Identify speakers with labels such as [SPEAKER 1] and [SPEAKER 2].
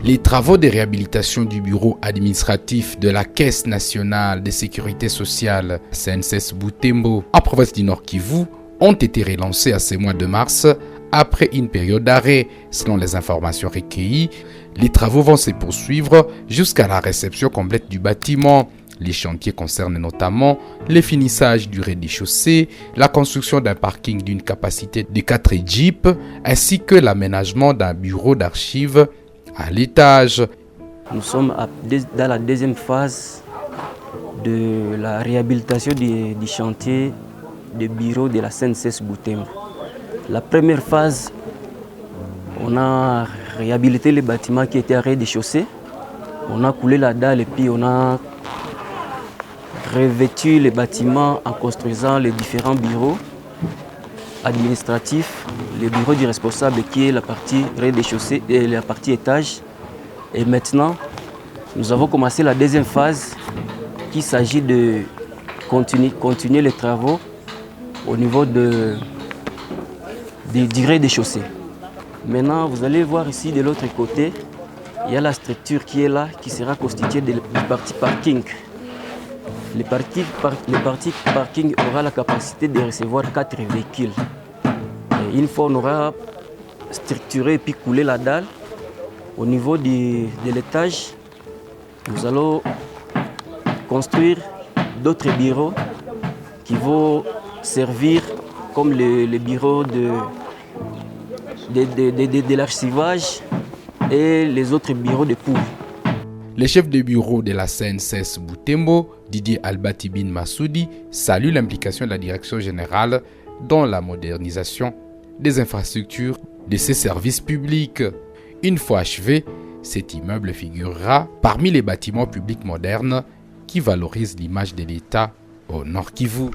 [SPEAKER 1] Les travaux de réhabilitation du bureau administratif de la Caisse nationale de sécurité sociale CNSS Butembo en province du Nord Kivu ont été relancés à ce mois de mars après une période d'arrêt. Selon les informations recueillies, les travaux vont se poursuivre jusqu'à la réception complète du bâtiment. Les chantiers concernent notamment le finissage du rez-de-chaussée, la construction d'un parking d'une capacité de 4 jeeps, ainsi que l'aménagement d'un bureau d'archives à l'étage.
[SPEAKER 2] Nous sommes dans la deuxième phase de la réhabilitation du chantier de bureau de la CNSS Butembo. La première phase, on a réhabilité les bâtiments qui étaient à rez-de-chaussée. On a coulé la dalle et puis on a revêtu les bâtiments en construisant les différents bureaux administratifs, le bureau du responsable qui est la partie rez-de-chaussée et la partie étage. Et maintenant, nous avons commencé la deuxième phase qui s'agit de continuer les travaux au niveau du rez-de-chaussée. Maintenant, vous allez voir ici de l'autre côté, il y a la structure qui est là, qui sera constituée de la partie parking. Le parti parking aura la capacité de recevoir 4 véhicules. Et une fois on aura structuré et puis coulé la dalle, au niveau de l'étage, nous allons construire d'autres bureaux qui vont servir comme les bureaux de l'archivage et les autres bureaux de poules.
[SPEAKER 1] Le chef de bureau de la CNSS Butembo, Didier Albatibine Massoudi, salue l'implication de la direction générale dans la modernisation des infrastructures de ces services publics. Une fois achevé, cet immeuble figurera parmi les bâtiments publics modernes qui valorisent l'image de l'État au Nord Kivu.